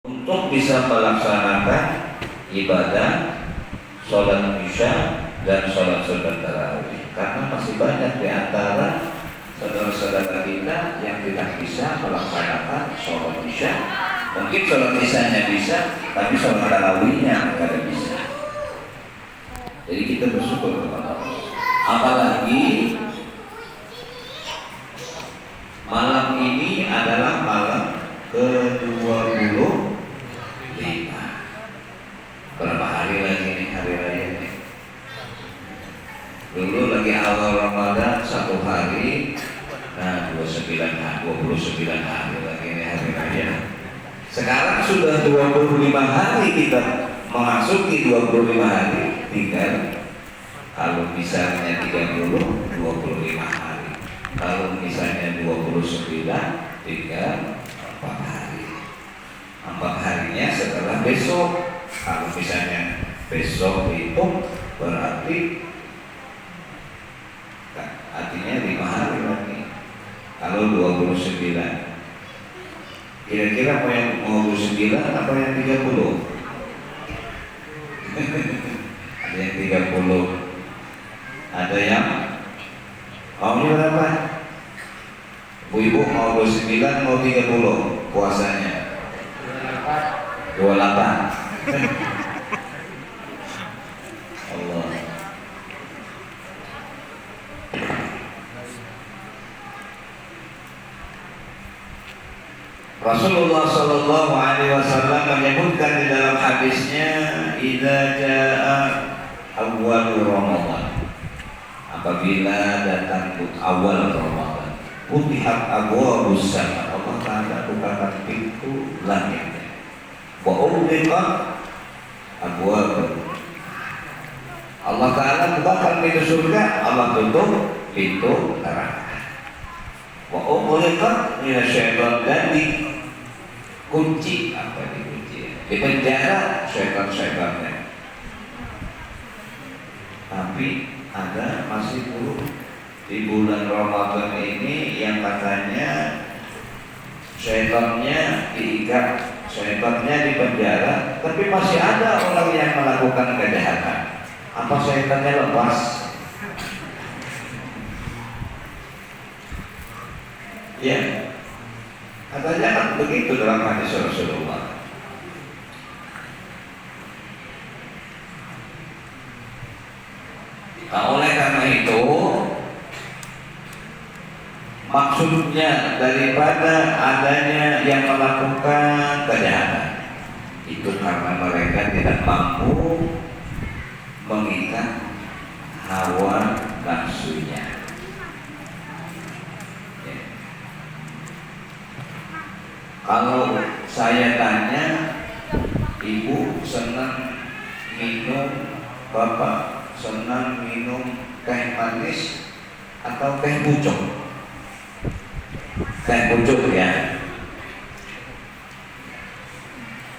untuk bisa melaksanakan ibadah sholat isya dan sholat sunat tarawih, karena masih banyak di antara saudara-saudara kita yang tidak bisa melaksanakan sholat isya. Mungkin sholat isyanya bisa, tapi sholat tarawihnya tidak bisa. Jadi kita bersyukur kepada Allah. Apalagi malam ini adalah malam ke-25. Berapa hari lagi nih hari raya nih? Dulu lagi awal Ramadan 1 hari, nah 29 hari lagi nih hari raya. Sekarang sudah 25 hari kita memasuki 25 hari, tinggal kalau misalnya 30, 25 hari. Kalau misalnya 29, tinggal 4 hari. 4 harinya setelah besok. Kalau misalnya besok hitung berarti artinya 5 hari lagi. Kalau 29, kira-kira apa yang 29 apa yang 30? Ada yang 30, ada yang mau berapa? Ibu mau 29 mau 30 puasanya? 28. Allah. Rasulullah Shallallahu Alaihi Wasallam menyebutkan di dalam hadisnya, "Idza jaa awal Ramadan," apabila datang awal Ramadan, "Futihat abwaabus sama," Allah Taala bukakan pintu langit. Wa ughliqat abwaab, Allah Taala bukakan pintu surga, Allah tutup pintu neraka. Wa ughliqat minasyaitan, dan dikunci, apa dikunci? Dipenjara syaitan-syaitannya. Tapi ada masih buruk di bulan Ramadan ini yang katanya syaitannya diikat, syaitannya dipenjara, tapi masih ada orang yang melakukan kejahatan. Apa syaitannya lepas? Ya, katanya kan begitu dalam hadis Rasulullah. Nah, oleh karena itu, maksudnya daripada adanya yang melakukan kejahatan itu karena mereka tidak mampu mengikat hawa nafsunya. Ya. Kalau saya tanya, ibu senang minum, bapak senang minum teh manis atau teh pucuk? Teh pucuk ya,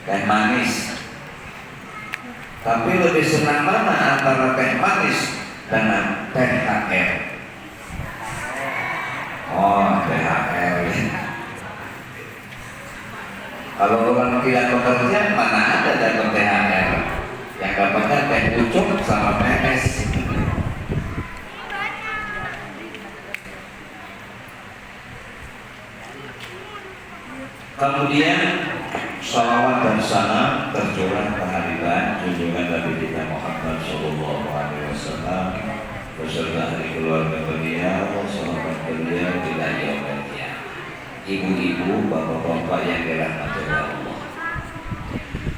teh manis. Tapi lebih senang mana antara teh manis dengan THR? Oh, THR. Kalau orang tidak bekerja, mana ada dapat THR? Yang dapatnya teh pucuk sama PS. Kemudian salawat dan salam tercurah kehadiran junjungan Nabi kita Muhammad Sallallahu Alaihi Wasallam beserta ahli keluarga beliau, sahabat beliau bila yaumil qiyamah. Ibu-ibu, bapak-bapak yang dirahmati Allah.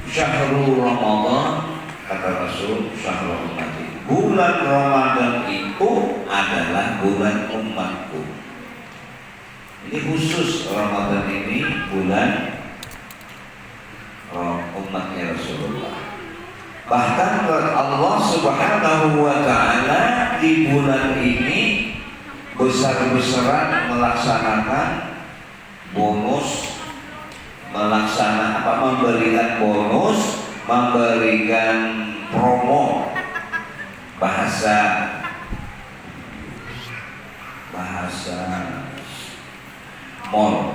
Syahrul Ramadan, kata Rasul, syahrul ummati. Bulan Ramadan itu adalah bulan umatku. Ini khusus Ramadan ini bulan umatnya Rasulullah. Bahkan Allah Subhanahu wa Ta'ala di bulan ini besar-besaran melaksanakan bonus, memberikan bonus, memberikan promo bahasa mall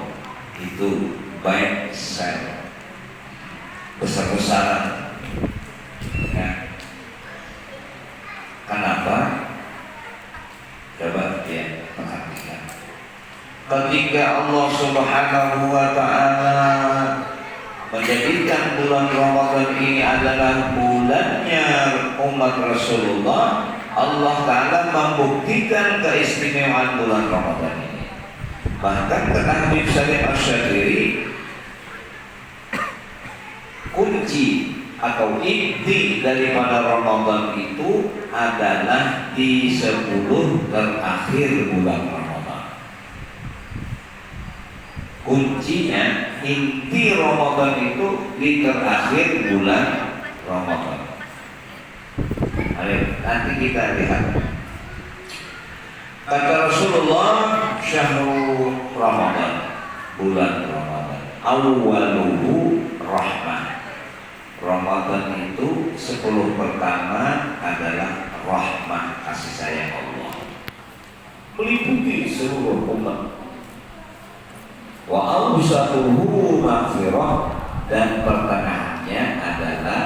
itu buy sell. ketika Allah Subhanahu wa taala menjadikan bulan Ramadan ini adalah bulannya umat Rasulullah, Allah Ta'ala membuktikan keistimewaan bulan Ramadan ini. Bahkan kata Habib Salim Asy-Syadzili, kunci atau inti daripada Ramadan itu adalah di 10 terakhir bulan Ramadan. Kuncinya, inti Ramadan itu di terakhir bulan Ramadan. Nanti kita lihat. Kata Rasulullah, syahrul Ramadan, bulan Ramadan, awwaluhu rahmah. Ramadan itu 10 pertama adalah rahmah, kasih sayang Allah, meliputi seluruh umat. Wa awsatuhu maghfirah, dan pertengahannya adalah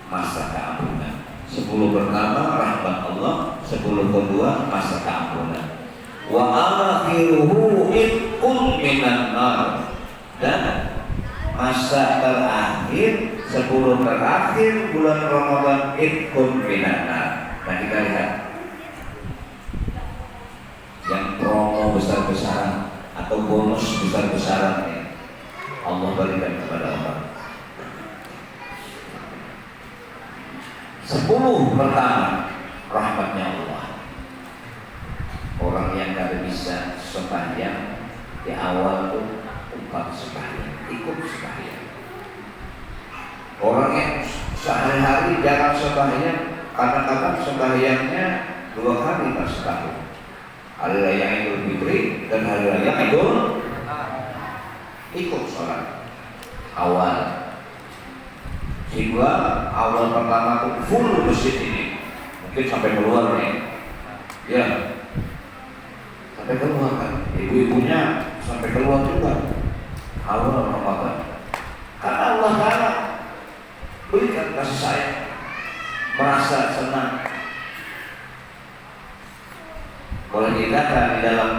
masa keampunan. 10 pertama rahmat Allah, 10 kedua masa keampunan. Wa akhiruhu itqun minan nar, dan masa terakhir 10 terakhir bulan Ramadan itqun minan nar. Nah, kita lihat yang promo besar-besaran atau bonus besar-besaran ya, Allah berikan kepada orang. 10 pertama rahmatnya Allah. Orang yang tidak bisa sembahyang di awal tuh 4 sembahyang, ikut sembahyang. Orang yang sehari-hari jarang sembahyang, kadang-kadang sembahyangnya 2 kali per setahun, hari raya Idul Fitri dan hari raya Idul, ikut sholat awal. Sehingga awal pertama tuh full masjid ini, mungkin sampai keluar nih, ya, sampai keluar kan, ibu-ibunya sampai keluar juga awal Ramadan. Karena Allah Ta'ala berikan kasih sayang, merasa senang. Boleh dikatakan di dalam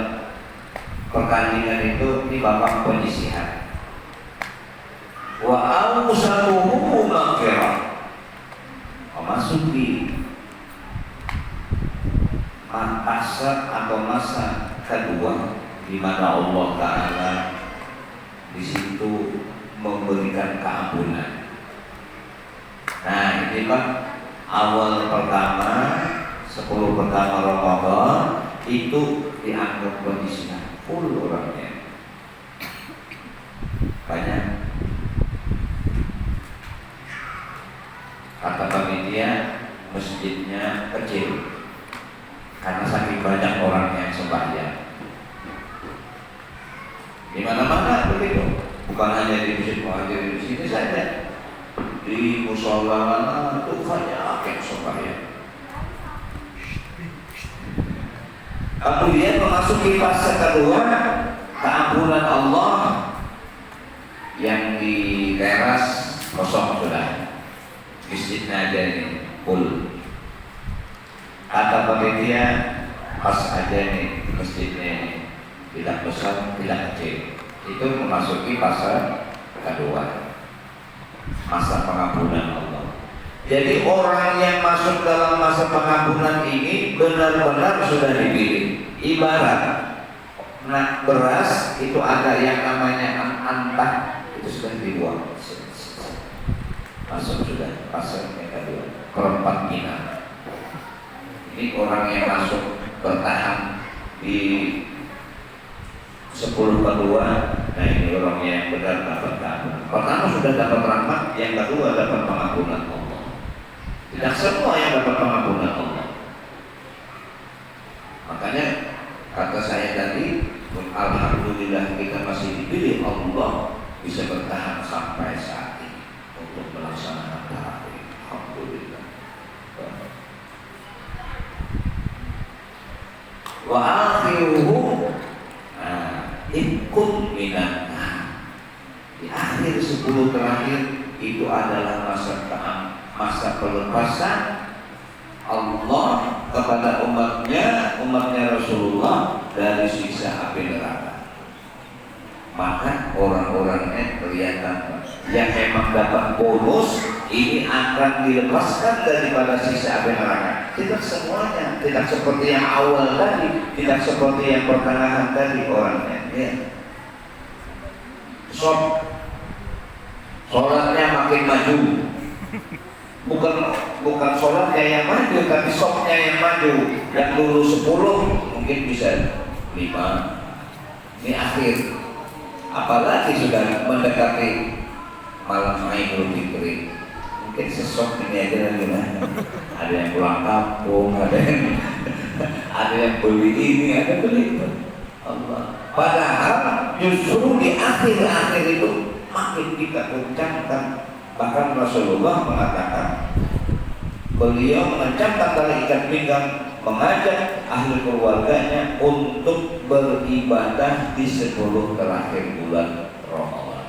pertandingan itu di babak penyisihan. Wa awsatuhu maghfirah, memasuki masa atau masa kedua di mana Allah Ta'ala di situ memberikan keampunan. Nah, ini Pak, awal pertama 10 pertama Ramadan itu dianggap penyisihan full orangnya, banyak. Kata panitia, masjidnya kecil karena saking banyak orang yang sembahyang. Di mana-mana begitu, bukan hanya di masjid Muhajirin di sini saja, di musola mana tuh banyak yang sembahyang. Kemudian memasuki fase kedua, keampunan Allah, yang di teras kosong sudah, masjidnya aja ini full. Kata panitia, pas aja nih masjidnya ini, tidak besar, tidak kecil. Itu memasuki fase kedua, masa pengampunan Allah. Jadi orang yang masuk dalam masa pengampunan ini benar-benar sudah dipilih. Ibarat beras itu ada yang namanya antah, itu sudah dibuang, masuk sudah fase yang kedua, perempat minat. Ini orang yang masuk bertahan di 10 kedua. Nah, ini orang yang benar dapat keampunan. Pertama sudah dapat rahmat, yang kedua dapat pengampunan Allah. Tidak semua yang dapat pengampunan Allah. Makanya kata saya tadi, alhamdulillah kita masih dipilih Allah bisa bertahan sampai saat ini untuk melaksanakan tarawih. Alhamdulillah. Wa akhiruhu ikut minan. Di akhir 10 terakhir itu adalah masa pelepasan Allah kepada umatnya Rasulullah dari siksa api neraka. Maka orang-orangnya kelihatan yang memang dapat bonus ini akan dilepaskan daripada sisa api neraka. Tidak semuanya, tidak seperti yang awal tadi, tidak seperti yang pertengahan tadi orangnya. Ya. Sholatnya makin maju, bukan sholatnya yang maju, tapi sopnya yang maju. Yang dulu 10 mungkin bisa 5. Ini akhir. Apalagi sudah mendekati malam Idul Fitri, mungkin sesok ini aja gimana? Ada yang pulang kampung, ada yang beli ini, ada beli itu. Allah. Padahal justru di akhir-akhir itu makin kita kencangkan. Bahkan Rasulullah mengatakan, beliau mengencangkan tali ikat pinggang, mengajak ahli keluarganya untuk beribadah di 10 terakhir bulan Ramadan.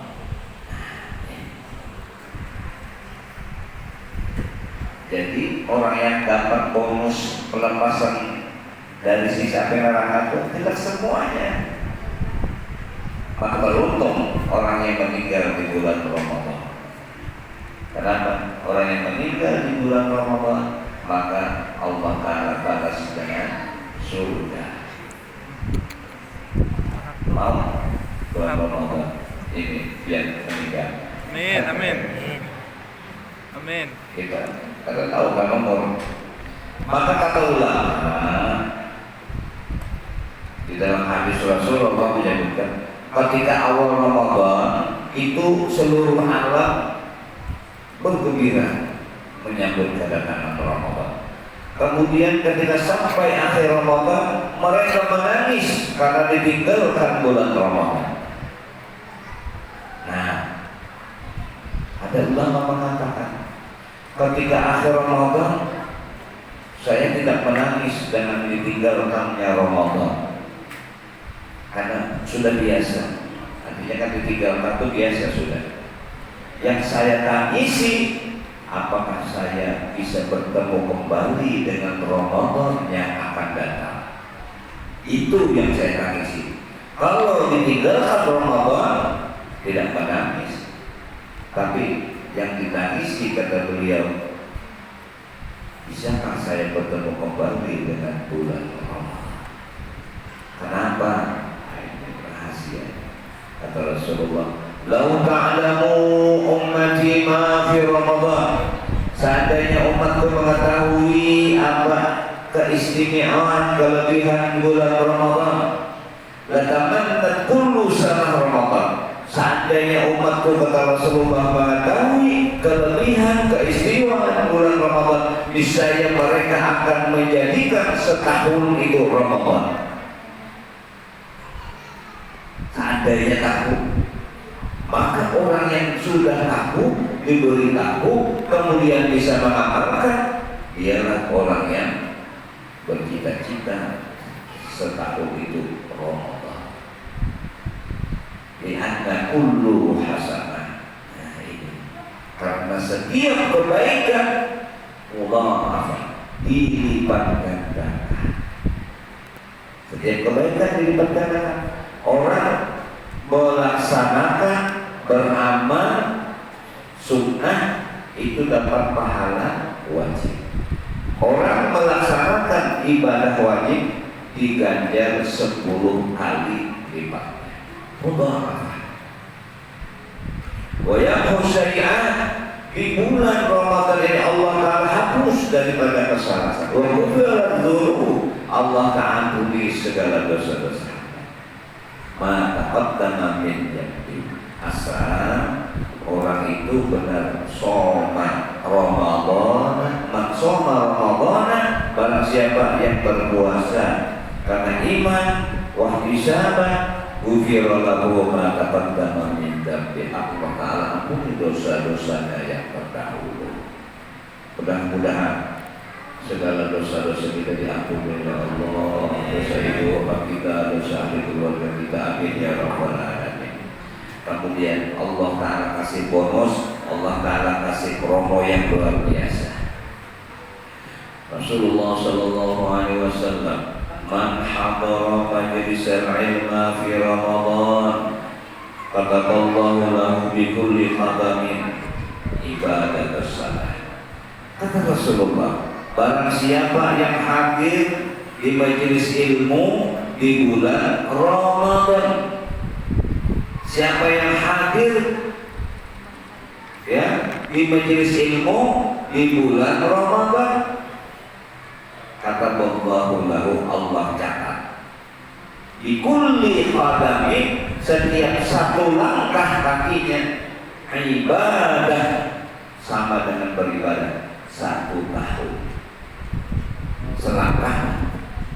Jadi orang yang dapat bonus pelepasan dari sisa api neraka itu tidak semuanya. Maka beruntung orang yang meninggal di bulan Ramadan. Kenapa? Orang yang meninggal di bulan Ramadan, maka Allah Ta'ala balas dengan surga. Mau bulan Ramadan ini yang meninggal. Amin, amin, amin. Kita tahu kan nomor. Maka kata ulama di dalam hadis Rasulullah menyebutkan, ketika awal Ramadan itu seluruh alam bergembira menyambut kedatangan Ramadan. Kemudian ketika sampai akhir Ramadan, mereka menangis karena ditinggalkan bulan Ramadan. Nah, ada ulama mengatakan, ketika akhir Ramadan saya tidak menangis dengan ditinggalkannya Ramadan, karena sudah biasa. Artinya kan ditinggalkan itu biasa sudah. Yang saya tangisi, apakah saya bisa bertemu kembali dengan Ramadan yang akan datang? Itu yang saya tangisi. Kalau ditinggalkan Ramadan, tidak menangis. Tapi yang ditangisi, kata beliau, bisakah saya bertemu kembali dengan bulan Ramadan? Kenapa? Ini rahasia. Kata Rasulullah, "Lau ta'lamu ummati ma fi Ramadan." Seandainya umatku mengetahui apa keistimewaan kelebihan bulan Ramadan, latamannat kullu sanah Ramadan. Seandainya umatku, kata Rasulullah, mengetahui kelebihan keistimewaan bulan Ramadan, niscaya mereka akan menjadikan setahun itu Ramadan. Seandainya tahu, maka orang yang sudah tahu, diberitahu, kemudian bisa mengamalkan, dialah orang yang bercita-cita setahun itu Ramadan. Lihatlah kullu hasanah. Nah, ini karena setiap kebaikan Allah dilipat gandakan. Setiap kebaikan dilipat gandakan. Orang melaksanakan, beramal sunnah itu dapat pahala wajib. Orang melaksanakan ibadah wajib diganjar 10 kali lipatnya. Mudharafah. Wa yaqul syari'at, di bulan Ramadan ini Allah Ta'ala hapus daripada kesalahan. Wa ghufira dzunub, Allah Ta'ala ampuni segala dosa-dosa. Ma taqaddama min dhanbi, asal orang itu benar shoma Ramadan, man shoma Ramadan, barang siapa yang berpuasa karena iman wa ihtisaban, ghufira lahu ma taqaddama min dhanbi. Allah Ta'ala ampuni dosa-dosanya yang terdahulu. Mudah-mudahan segala dosa-dosa kita diampuni oleh Allah. Dosa ibu bapak kita, dosa ahli keluarga kita, amin ya rabbal alamin. Kemudian Allah Ta'ala kasih bonus, Allah Ta'ala kasih promo yang luar biasa. Rasulullah sallallahu alaihi wasallam, man hadara majlisal ilma fi Ramadan Kataballahu lahu bi kulli qadamin ibadah salah. Kata Rasulullah, barang siapa yang hadir di majelis ilmu di bulan Ramadan, siapa yang hadir ya di majelis ilmu di bulan Ramadan, kata Allah Allah catat di kulli qadamin, setiap satu langkah kakinya ibadah, sama dengan beribadah 1 tahun. Selangkah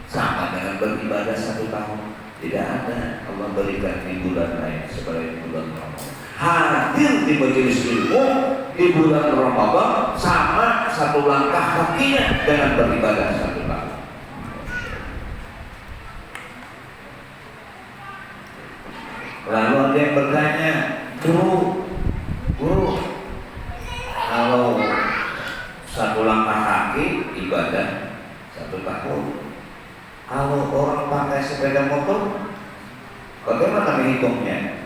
sama dengan beribadah 1 tahun. Tidak ada Allah berikan di bulan lain sebagai bulan Ramadan. Hadir di majelis ilmu di bulan Ramadan sama 1 langkah kakinya dengan beribadah 1 tahun. Lalu ada yang bertanya, guru, kalau 1 langkah kaki ibadah 1 tahun, kalau orang pakai sepeda motor, bagaimana menghitungnya?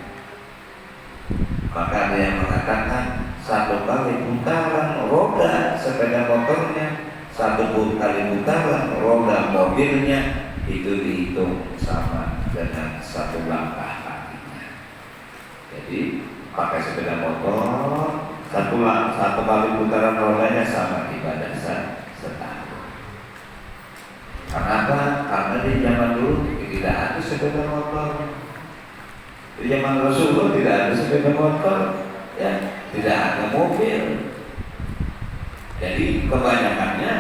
Maka ada yang mengatakan 1 kali putaran roda sepeda motornya, 1 kali putaran roda mobilnya, itu dihitung sama dengan 1 langkah kakinya. Jadi pakai sepeda motor, 1 kali putaran rodanya sama ibadah setahun. Kenapa? Karena di zaman dulu tidak ada sepeda motor. Di zaman Rasulullah tidak ada sepeda motor, ya, tidak ada mobil. Jadi kebanyakannya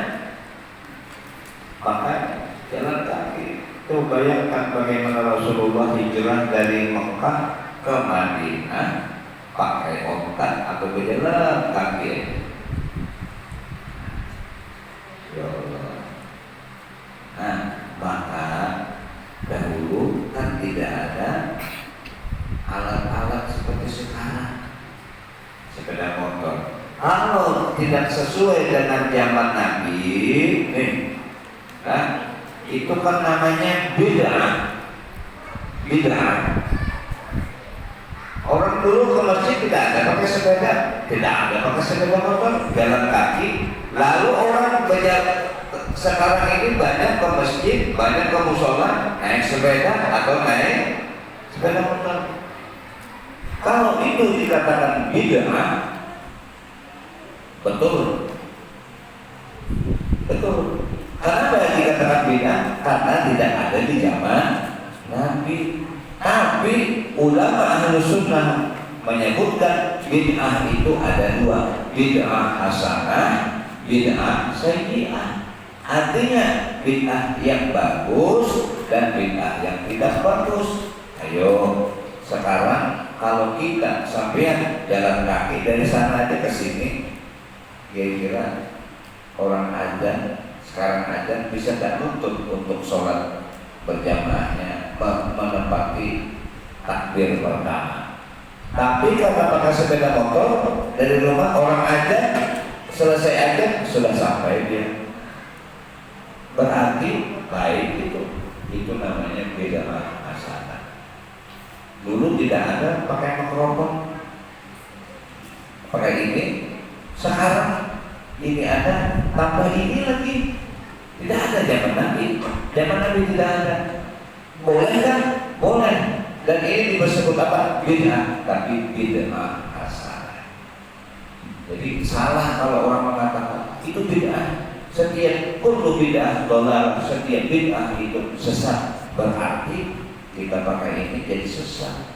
pakai jalan kaki. Tuh bayangkan bagaimana Rasulullah hijrah dari Mekah ke Madinah pakai onta atau berjalan kaki. Ya Allah. Nah, maka dahulu kan tidak ada alat-alat seperti sekarang, sepeda motor. Kalau tidak sesuai dengan zaman Nabi, itu kan namanya bid'ah. Orang dulu ke masjid tidak ada pakai sepeda, tidak ada pakai sepeda motor, jalan kaki. Lalu orang sekarang ini banyak ke masjid, banyak ke musola, naik sepeda atau naik sepeda motor. Kalau itu dikatakan bid'ah, betul. Kenapa dikatakan bid'ah? Karena tidak ada di zaman Nabi. Tapi ulama Ahlus Sunnah menyebutkan bid'ah itu ada 2, bid'ah hasanah, bid'ah sayyi'ah. Artinya bid'ah yang bagus dan bid'ah yang tidak bagus. Ayo, sekarang kalau kita sampean jalan kaki dari sana aja ke sini, kira-kira orang azan sekarang azan bisa tak nuntut untuk sholat berjamaahnya, menempati takbir pertama. Tapi kalau pakai sepeda motor dari rumah orang azan, selesai azan sudah sampai dia. Berarti baik itu namanya bid'ah hasanah. Dulu tidak ada pakai mikrofon, pakai ini. Sekarang ini ada, tambah ini lagi. Tidak ada zaman Nabi. Zaman Nabi tidak ada. Boleh kan? Boleh. Dan ini disebut apa? Bid'ah. Tapi bid'ah hasanah. Jadi salah kalau orang mengatakan itu bid'ah. Setiap kullu bid'ah dolal, setiap bid'ah itu sesat. Berarti kita pakai ini jadi sesat.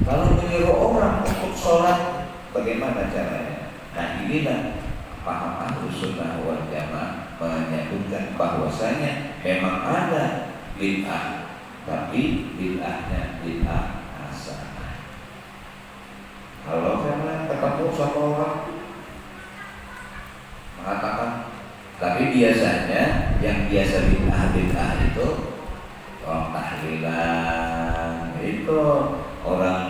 Kalau menyuruh orang untuk sholat, bagaimana caranya? Nah, inilah paham Ahlus Sunnah wal Jamaah menyebutkan bahwasanya memang ada bid'ah, tapi bid'ahnya bid'ah hasanah. Kalau saya ketemu sama orang mengatakan, tapi biasanya yang biasa bid'ah itu orang tahlilan, itu orang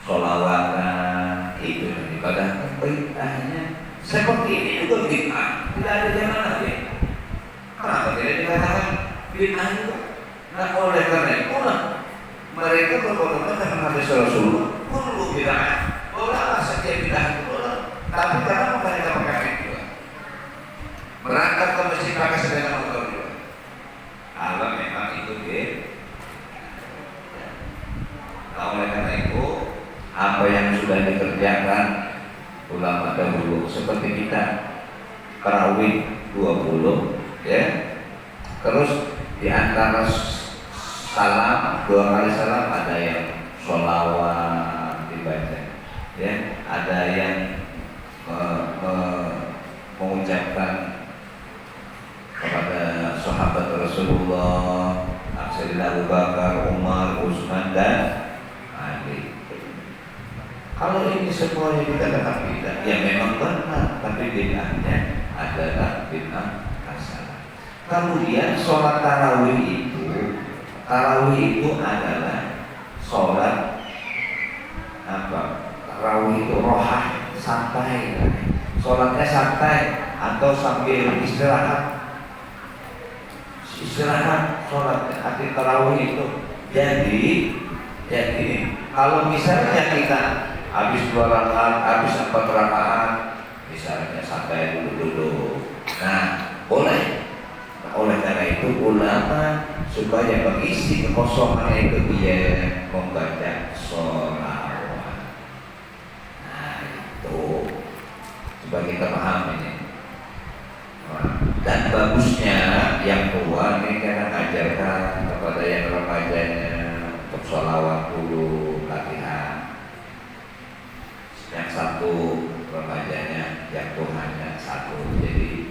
sholawatan, itu ibadah bid'ahnya seperti ini juga bid'ah. Tidak ada zaman Nabi. Kenapa tidak dikatakan bid'ah itu? Nah, oleh karena itu Mereka berbondong-bondong karena hadis Rasulullah. Kullu bid'ah, bolehlah setiap bid'ah itu boleh. Tapi karena mereka pakai juga. Berangkat ke masjid pakai sepeda motor juga. Allah memang itu dia. Nah, oleh karena itu, apa yang sudah dikerjakan ulama dahulu seperti kita tarawih 20 ya, terus di antara salam 2 kali salam ada yang sholawat dibaca ya, ada yang mengucapkan kepada sahabat Rasulullah, Sayyidina Abu Bakar, Umar, Utsman dan Ali. Kalau ini semuanya dikatakan bid'ah, ya memang benar, tapi bid'ahnya adalah bid'ah hasanah. Kemudian sholat tarawih itu adalah sholat apa? Tarawih itu rohah, santai, sholatnya santai atau sambil istirahat sholat hati tarawih itu. Jadi kalau misalnya kita habis 2 rakaat, habis 4 rakaat, misalnya santai dulu. Nah, boleh. Oleh karena itu ulama supaya mengisi kekosongan itu dia membaca sholawat. Nah itu coba kita paham ini. Dan bagusnya yang tua ini karena ngajarkan kepada yang remajanya untuk sholawat dulu latihan. Yang satu remajanya, yang tuanya satu. Jadi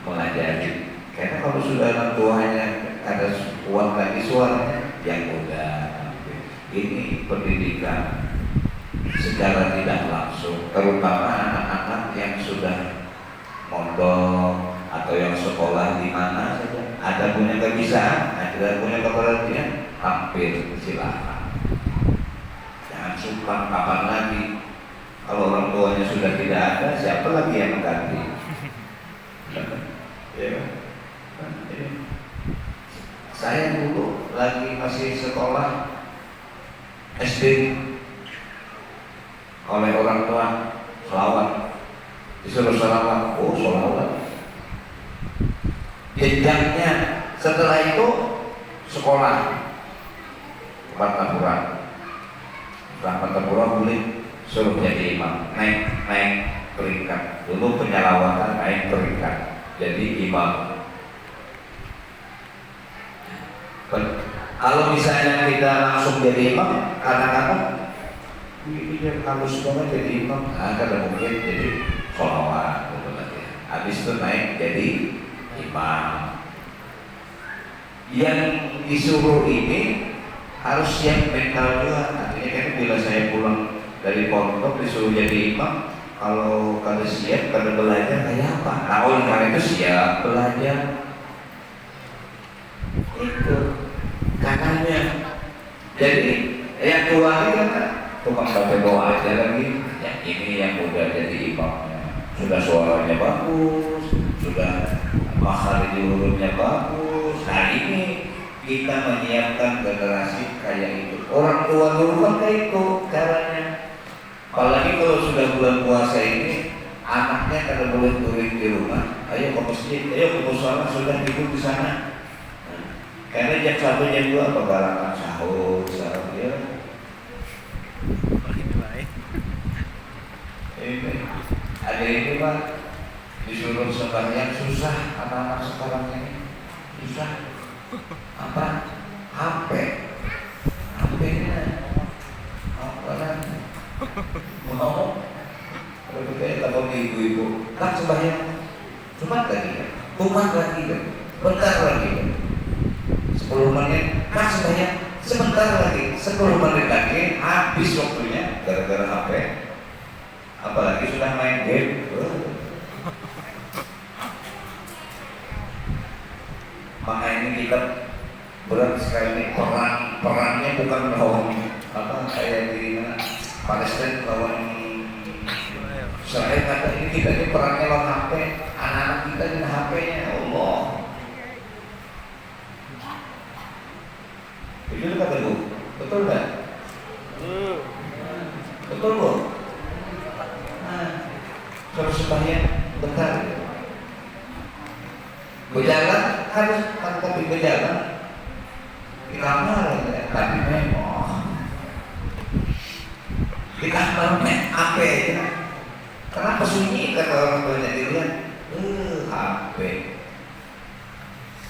mengajari. Karena kalau sudah orang tuanya ada kuat lagi suaranya, yang udah ini pendidikan secara tidak langsung, terutama anak-anak yang sudah mondok atau yang sekolah di mana saja, ada punya kebiasaan, ada punya keberhasilan, hampir silakan. Jangan sumpah kapan lagi. Kalau orang tuanya sudah tidak ada, siapa lagi yang mengganti? Ya. Saya dulu lagi masih sekolah SD, oleh orang tua sholawat, disuruh sholawat, sholawat. Jenjangnya setelah itu sekolah Martapura boleh suruh jadi imam, naik peringkat. Dulu penyalawatan naik peringkat jadi imam. Kalau misalnya kita langsung jadi imam, kadang-kadang ini halus banget jadi imam, kadang mungkin jadi sholawat gitu lagi. Habis itu naik jadi imam. Yang disuruh ini harus siap mental juga. Artinya kan bila saya pulang dari pondok disuruh jadi imam, kalau kada siap, kada belajar kayak apa? Nah, oleh karena itu siap belajar. Itu katanya. Jadi yang tua ini kan tukang baca doa aja lagi. Yang ini yang udah jadi imamnya, sudah suaranya bagus, sudah makhraj hurufnya bagus. Nah ini kita menyiapkan generasi kayak itu. Orang tua dulu kan kayak itu caranya. Apalagi kalau sudah bulan puasa ini, anaknya kada boleh turun di rumah. Ayo ke masjid, ayo ke mushola, sudah tidur di sana. Karena jam 1 jam 2 pegalakan sahur ya. Ini ada ini Pak, disuruh sembahyang susah anak-anak sekarang ini, susah. Apa? HP-nya apa kan? Mau kayak kalau ibu-ibu kan sembahyang Jumat lagi kan, bentar lagi kan, 10 menit kan sembahyang sebentar lagi, 10 menit lagi habis waktunya gara-gara HP. Apalagi sudah main game. Maka ini kita berat sekali. Perangnya bukan lawan kayak di Palestina lawan Israel. Kata ini kita ini perangnya lawan HP. Anak-anak kita dengan HP-nya, Allah. Betul kata Bu? Betul nggak? Betul Bu? Nah, kalau sembahyang bentar berjalan harus tapi berjalan di kamar ya, tapi memang di kamar HP ya. Kenapa sunyi kata orang tuanya dilihat HP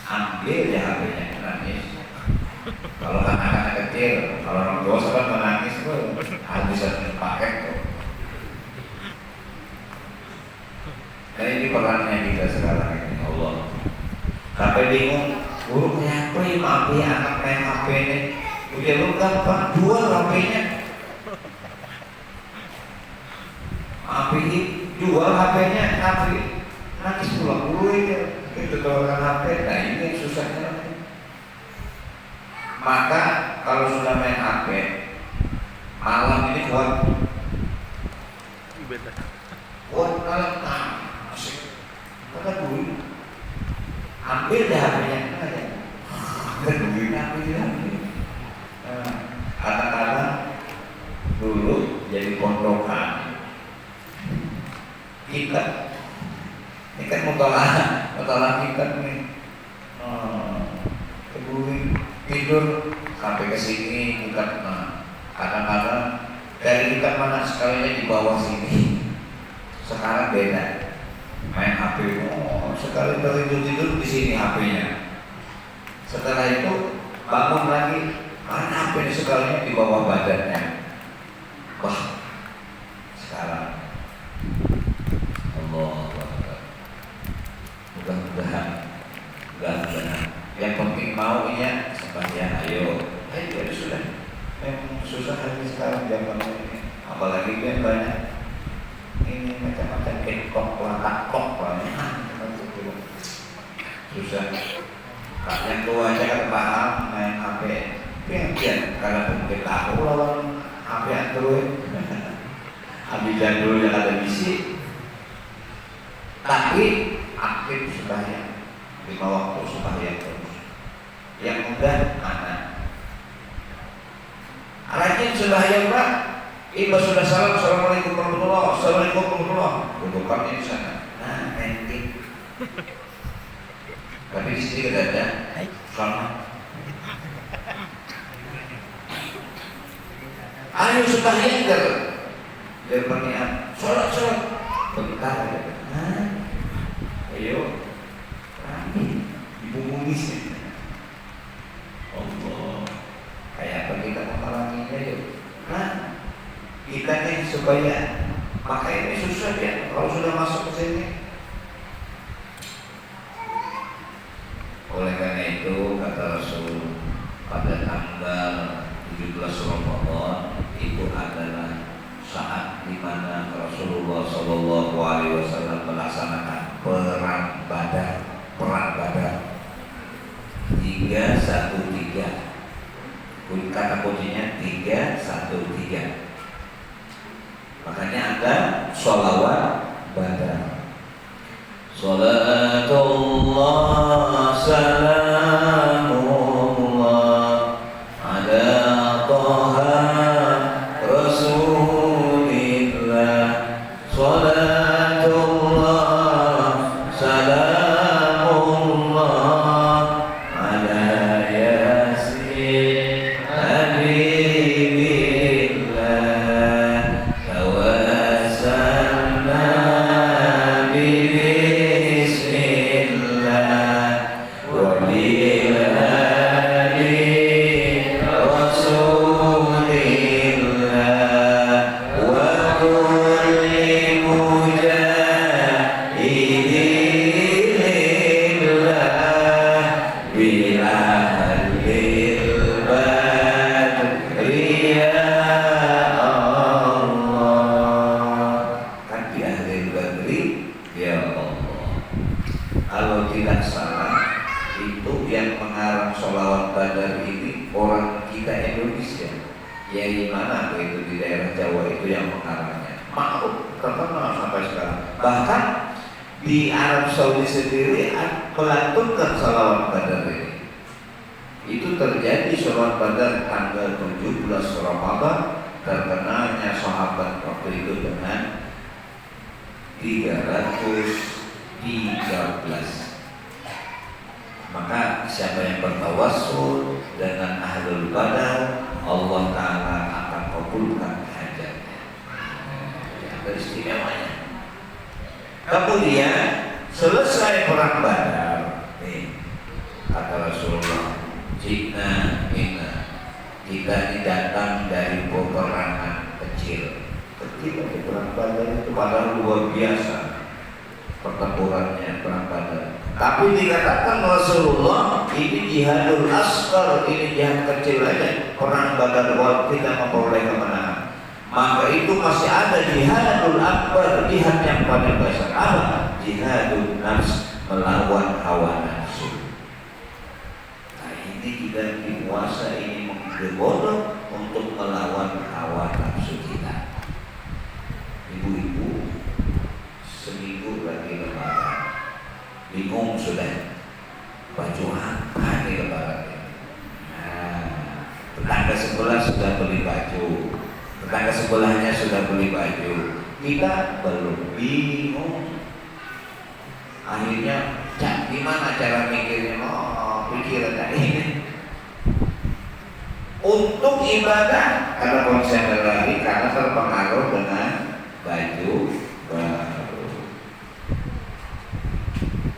ambil ya HP-nya nangis. Kalau anak-anak kecil, kalau orang tua sempat menangis tuh bisa dipakai tuh. Nah ini perannya kita sekarang ini Allah. Sampai bingung, guru kayak apa ya maaf ya anak main HP ini. Udah lu gampang jual HP-nya. HP ini jual HP-nya, HP nanti pulang dulu ya. Itu orang HP, nah ini yang susahnya. Maka kalau sudah main HP, malam ini kuat malam asik. Kata dulu, ambil deh HP-nya aja. Kadang-kadang dulu jadi pondokan kita. Ini kan mutolaah kita nih. Kebuli tidur sampai ke sini bukan. Kadang-kadang dari kita mana sekalinya di bawah sini. Sekarang beda. Main HP, sekali tidur di sini HP-nya. Setelah itu bangun lagi, mana HP ini sekalinya di bawah badannya. Wah, sekarang Allah. Mudah-mudahan yang penting maunya sembahyang ayo ya sudah. Memang susah hari sekarang zaman ini, apalagi kan banyak ini macam-macam kekok, lakok banyak susah. Yang tua aja kan paham main HP, yang karena mungkin tahu lawan HP Android. Ambil jadul yang ada misi, tapi aktif sembahyang 5 waktu sembahyang terus. Yang mudah anak rajin sembahyang Pak. Ibu sudah salam, assalamualaikum warahmatullahi wabarakatuh, assalamualaikum warahmatullahi wabarakatuh. Dudukkannya di sana. Nah, nanti. Tapi di sini ada selamat. Ayo sembahyang dia berniat. Sholat. Bentar ya. Ayo. Ibu mumis. Allah. Kayak apa kita mengalaminya yuk. Kita nih supaya maka ini susah ya kalau sudah masuk ke sini. Oleh karena itu kata Rasul pada tanggal 17 Ramadan itu adalah saat di mana Rasulullah Shallallahu Alaihi Wasallam melaksanakan perang Badar. 313. Kata kuncinya 313. Makanya ada sholawat Badar. Salatullah salamullah ala Taha Rasulillah. Salatullah salamullah ala Yasin Habibillah. Tawassalna kalau tidak salah itu yang mengarang sholawat Badar ini orang kita Indonesia. Ya di mana itu di daerah Jawa itu yang mengarangnya. Maklum terkenal sampai sekarang. Bahkan di Arab Saudi sendiri melantunkan sholawat Badar ini. Itu terjadi sholat Badar tanggal 17 Ramadan. Terkenalnya sahabat waktu itu dengan 313. Maka siapa yang bertawassul dengan ahlul badar, Allah Ta'ala akan kabulkan hajatnya. Itu istimewanya. Kemudian selesai perang Badar, kata Rasulullah, "Jina kita didatang dari peperangan kecil." Kecil di perang Badar itu padahal luar biasa pertempurannya perang Badar. Tapi dikatakan Rasulullah, ini jihadul asghar, ini jihad kecil aja. Perang Badar tidak memperoleh kemenangan. Maka itu masih ada jihadul akbar, jihad yang paling besar. Apa? Jihadul nafs, melawan hawa nafsu. Nah ini kita puasa ini menggodok untuk melawan hawa nafsu kita. Ibu-ibu seminggu lagi lebaran, bingung sudah baju apa nih lebaran. Nah, tetangga sebelah sudah beli baju, tetangga sebelahnya sudah beli baju, kita belum, bingung. Akhirnya, gimana cara mikirnya? Oh, pikirannya ini untuk ibadah karena konsen lagi, karena terpengaruh dengan baju baru.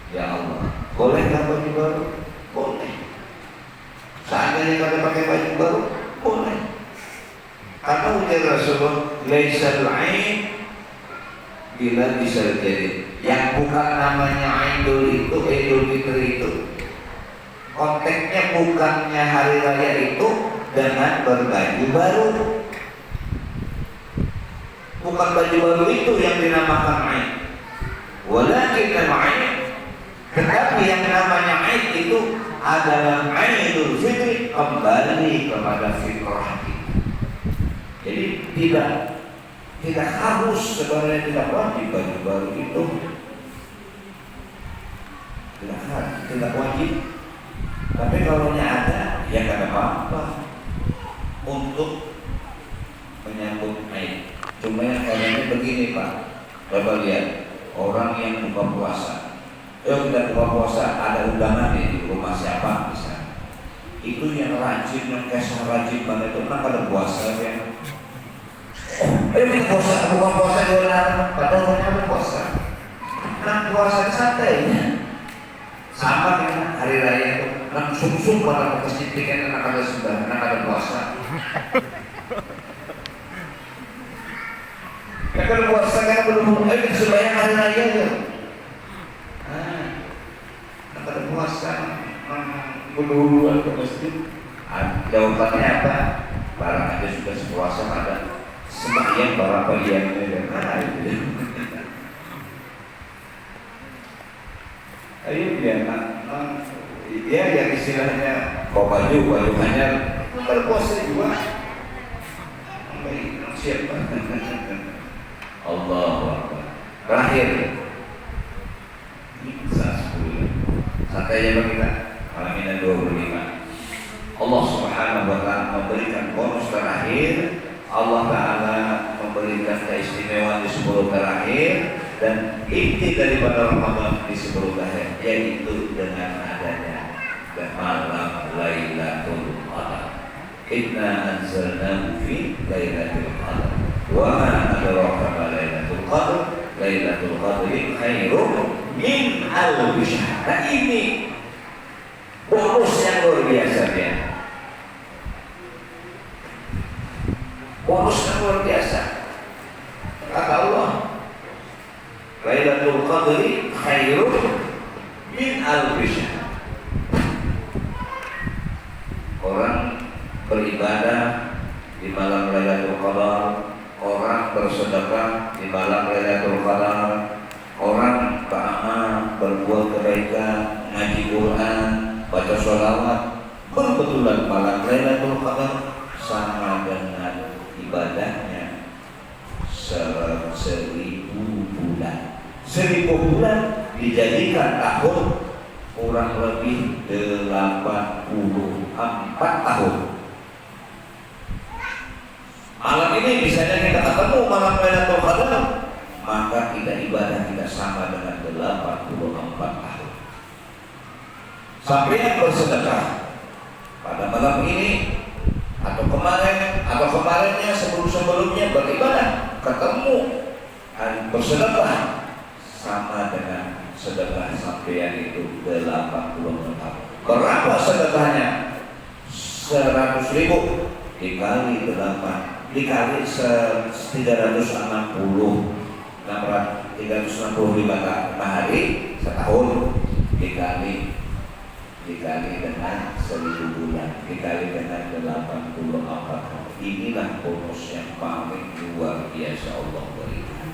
Ya Allah, bolehkah baju baru? Boleh. Seandainya kita pakai baju baru, boleh. Karena ujar Rasulullah, laisal ain bila bisa jadi. Yang bukan namanya Idul itu, Idul Fitri itu, konteksnya bukannya hari raya itu dengan berbaju baru. Bukan baju baru itu yang dinamakan Aid. Walakin al-Aid, tetapi yang namanya Aid itu adalah Idul Fitri, kembali kepada fitrah kita. Jadi tidak harus, sebenarnya tidak wajib baju baru itu, tidak wajib. Tapi kalau ada, ya tidak apa-apa untuk menyambut Aid. Cuma yang kayaknya begini Pak, coba lihat orang yang buka puasa. Kita buka puasa, ada undangan di rumah siapa misalnya. Itu yang rajin, yang kesah rajin banget itu kan ada puasa ya. Kita puasa, buka puasa di orang, padahal ada puasa. Nah puasa santainya sama dengan hari raya itu. Nah sum-sum pada masjid pikirkan anak ada sudah, anak ada puasa. Ya kalau puasa kan belum sembahyang hari raya ya. Nah, ada puasa dulu ke masjid. Jawabannya apa? Barang aja sudah sepuasa ada sembahyang berapa yang itu. Ayo biar ya yang istilahnya bawa baju hanya berpuasa juga. Baik, siapa? Allahu Akbar. Terakhir santainya bagi kita malam ini 25. Allah Subhanahu wa Ta'ala memberikan bonus terakhir. Allah Ta'ala memberikan keistimewaan di 10 terakhir, dan inti daripada Ramadan di 10 terakhir yaitu dengan adanya malam Lailatul Qadar. Inna anzalnahu fi Lailatul Qadar. Wa ma adraka ma Lailatul Qadar. Lailatul Qadri khairum min alfi syahr. Nah ini bonus yang luar biasa ya. Bonus yang luar biasa. Kata Allah, Lailatul Qadri khairum min alfi syahr. Orang beribadah di malam Lailatul Qadar, orang bersedekah di malam Lailatul Qadar, orang beramal, berbuat kebaikan, ngaji Quran, baca sholawat, berbetulan malam Lailatul Qadar sama dengan ibadahnya 1000 bulan. 1000 bulan dijadikan tahun kurang lebih 84 tahun. Malam ini misalnya kita ketemu malam Lailatul Qadar, maka kita ibadah kita sama dengan 84 tahun. Sampai yang bersedekah pada malam ini atau kemarin atau kemarinnya sebelumnya beribadah, ketemu dan bersedekah sama dengan sedekah sampean itu 80 tahun. Berapa sedekahnya? 100.000 dikali 8 dikali 365 hari setahun, dikali dengan 1000 bulan, dikali dengan 84 hari. Inilah bonus yang paling luar biasa Allah berikan.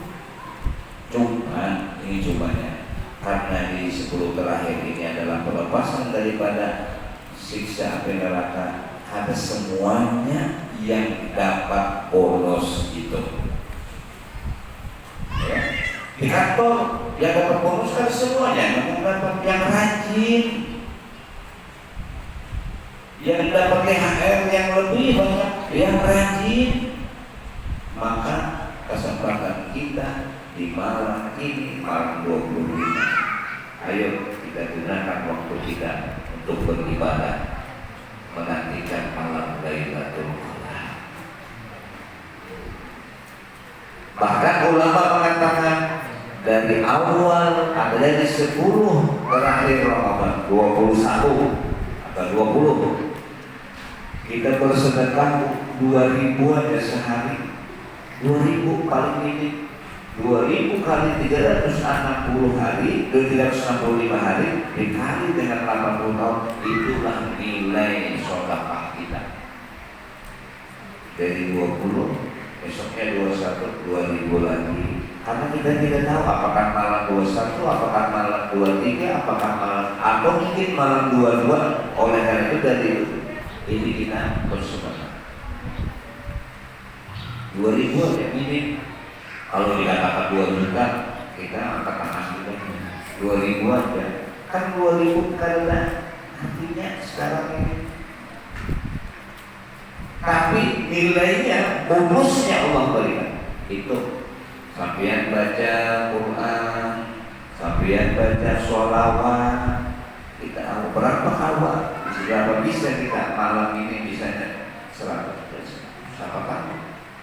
Ini cumanya karena di 10 terakhir ini adalah pelepasan daripada siksa api neraka. Ada semuanya yang dapat bonus itu. Ya. Di kantor yang dapat bonus kan semuanya, yang rajin, yang dapat THR yang lebih banyak, yang rajin. Maka kesempatan kita di malam ini, malam 25, ayo kita gunakan waktu kita untuk beribadah, menantikan malam Lailatul Qadar. Bahkan ulama mengatakan dari awal ada dari 10 terakhir Ramadan, 21 atau 20, kita bersedekah 2.000 aja sehari. 2.000 paling minim, 2.000 kali 360 hari, 365 hari dikali dengan 80 tahun, itulah nilai sedekah kita. Dari 20, besoknya 21, 2.000 lagi. Karena kita tidak tahu apakah malam 21, apakah malam 23, apakah malam atau mungkin malam 22. Oleh karena itu dari ini kita bersedekah 2.000 ya minim. Kalau dikatakan 2 juta, kita angkat tangan kita 2.000 aja. Kan 2.000 karena artinya sekarang ini. Tapi nilainya, bonusnya Allah berikan. Itu sampean baca Quran, sampean baca sholawat, kita berapa kawan, berapa bisa kita malam ini bisanya 100%. Siapa tahu?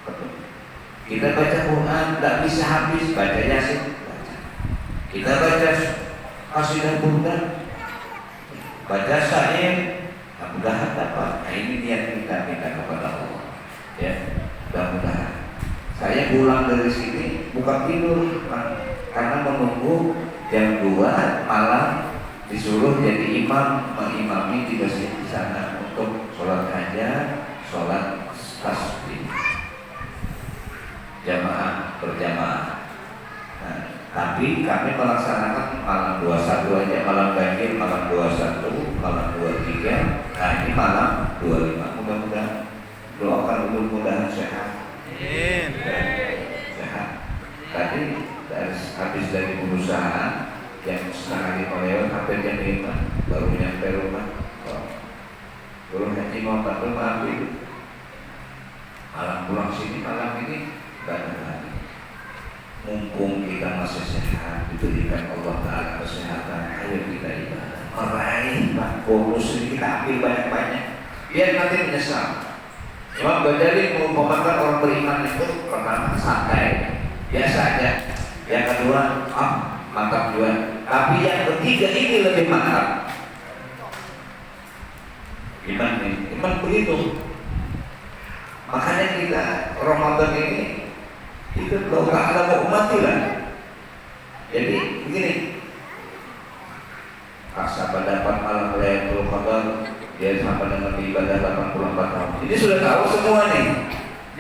Betul. Kita baca Quran tidak bisa habis, baca Yasin, baca. Kita baca Qasidah Burda, baca syair, mudah-mudahan dapat. Nah, ini niat kita minta kepada Allah. Ya, mudah-mudahan. Saya pulang dari sini bukan tidur, karena menunggu jam 2 malam disuruh jadi imam, mengimami di masjid di sana untuk sholat hajat, sholat tasbih. Jamaah berjamaah. Nah, tapi kami melaksanakan malam 21 aja, malam ganjil, malam 21, malam 23. Nah, ini malam 25. Mudah-mudahan doakan mudah-mudahan sehat. Sehat. Tadi habis dari perusahaan yang setengah 5 lewat hampir jam 5 baru nyampe rumah. Belum haji mau rumah itu. Malam pulang sini malam ini ibadah lagi. Mumpung kita masih sehat, diberikan Allah Ta'ala kesehatan, ayo kita ibadah. Meraih bonus ini kita ambil banyak-banyak, biar nanti menyesal. Imam Ghazali mengumpamakan orang beriman itu pertama santai, biasa aja. Yang kedua, mantap juga. Tapi yang ketiga ini lebih mantap. Iman begitu. Makanya kita Ramadan ini itu kalau ada mau matilah. Jadi begini, sahabat dapat malam Lailatul Qadar, dia sampai dengan ibadah 84 tahun. Ini sudah tahu semua nih.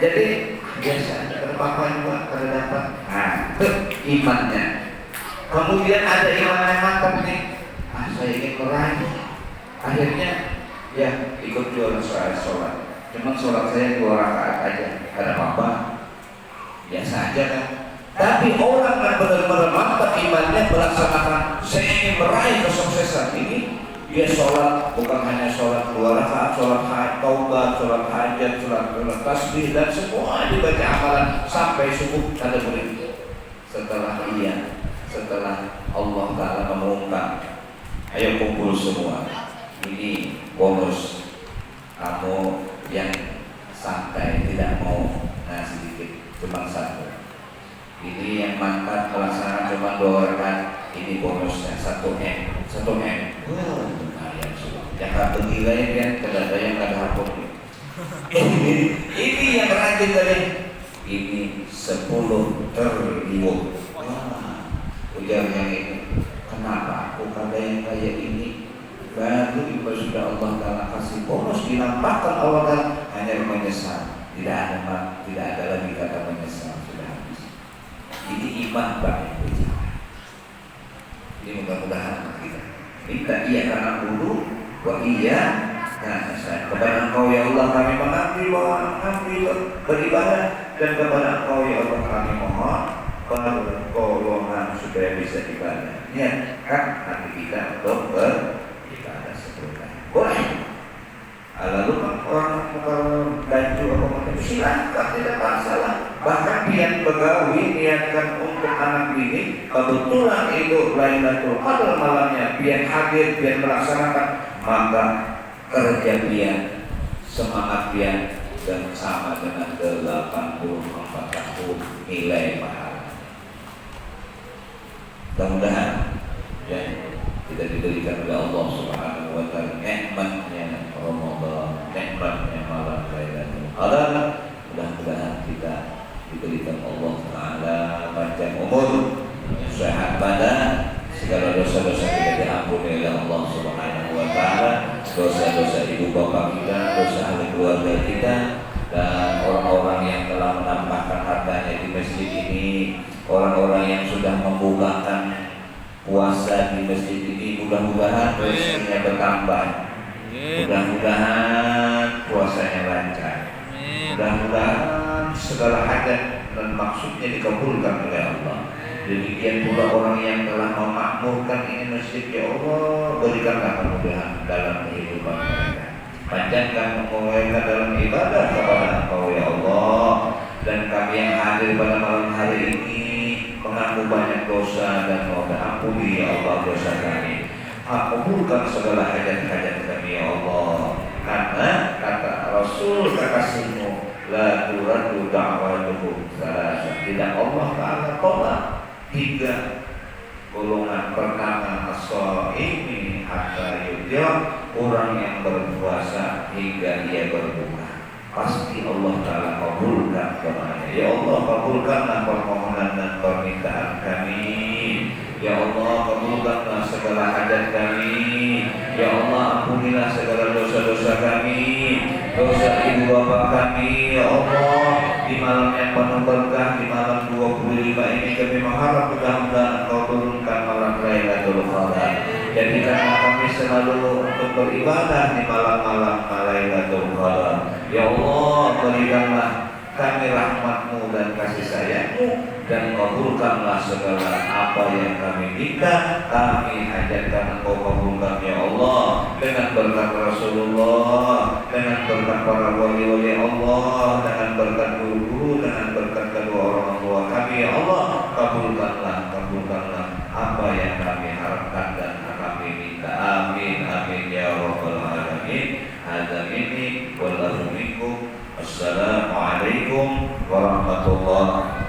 Jadi biasa ada apa-apa juga kada dapat. Nah, imannya. Kemudian ada iman yang mantap nih. Saya ingin meraih. Akhirnya ya ikut jualan sholat. Cuman sholat saya 2 rakaat aja, ada apa-apa, biasa aja kan. Tapi orang yang benar-benar mantap imannya melaksanakan saya ingin meraih kesuksesan ini, dia sholat bukan hanya sholat 2 rakaat, sholat taubat, sholat hajat, sholat tasbih dan semua dibaca amalan sampai subuh ada berhenti. Setelah Allah Ta'ala mengumumkan, ayo kumpul semua, ini bonus kamu yang santai tidak mau ngasih sedikit cuma 1. Ini yang mantap melaksanakan cuma 2 rakaat, ini bonusnya 1 M. Wah, lumayan sudah. Yang kartu gila ini kan kedada yang kada hapus. Ini yang rajin tadi. Ini 10 triliun. Wah, ujar yang ini. Kenapa aku kada yang kayak ini? Baru juga sudah Allah Ta'ala kasih bonus dinampakkan Allah Ta'ala hanya menyesal. Tidak ada lagi kata menyesal. Ini iman Pak. Ini mudah-mudahan kita minta iya karena dulu wa iya kepada Engkau ya Allah kami mengabdi beribadah, dan kepada Engkau ya Allah kami mohon pertolongan supaya bisa ibadah. Niat kan hati kita untuk beribadah sebenarnya. Boleh. Lalu orang baju apa macam silakan, tidak masalah. Bahkan niat begawi, niatkan untuk anak ini kebetulan itu Lailatul Qadar malamnya, biar hadir, biar melaksanakan, maka kerja biar semangat biar dan sama dengan 84 tahun nilai pahala. Mudah-mudahan ya kita diberikan oleh Allah Subhanahu wa Ta'ala nikmatnya Ramadan, nikmatnya malam Lailatul Qadar. Mudah-mudahan kita diberikan Allah Ta'ala panjang umur, sehat badan, segala dosa-dosa kita diampuni oleh Allah Subhanahu wa Ta'ala, dosa-dosa ibu bapak kita, dosa ahli keluarga kita, dan orang-orang yang telah menambahkan hartanya di masjid ini, orang-orang yang sudah membukakan puasa di masjid ini, mudah-mudahan rezekinya bertambah, mudah-mudahan puasanya lancar, mudah-mudahan segala hajat dan maksudnya dikabulkan oleh Allah. Demikian pula orang yang telah memakmurkan ini masjid, ya Allah berikanlah kemudahan dalam kehidupan mereka, panjangkan mereka dalam ibadah kepada Engkau ya Allah. Dan kami yang hadir pada malam hari ini mengaku banyak dosa dan mohon ampuni ya Allah dosa kami. Kabulkan segala hajat-hajat kami ya Allah. Karena kata Rasul kekasihmu, la turaddu da'watuhum salasa. Tidak Allah Ta'ala tolak 3 golongan. Pertama as-shaimi hatta yudhir, orang yang berpuasa hingga ia berbuka, pasti Allah Ta'ala kabulkan doanya. Ya Allah kabulkanlah permohonan dan permintaan kami. Ya Allah kabulkanlah segala hajat kami. Ya Allah ampunilah segala dosa-dosa kami, dosa ibu bapak kami. Ya Allah di malam yang penuh berkah, di malam 25 ini kami mengharap mudah-mudahan Engkau turunkan malam Lailatul Qadar. Jadikanlah kami selalu untuk beribadah di malam-malam Lailatul Qadar. Ya Allah berikanlah kami rahmat-Mu dan kasih sayang-Mu, dan kabulkanlah segala apa yang kami minta, kami hajatkan Engkau kabulkan ya Allah, dengan berkat Rasulullah, dengan berkat para wali-wali Allah, dengan berkat guru-guru, dengan berkat kedua orang tua kami ya Allah. Kabulkanlah apa yang kami harapkan dan kami minta. Amin amin ya rabbal alamin. Hadza minni wallahu minkum. Assalamualaikum warahmatullahi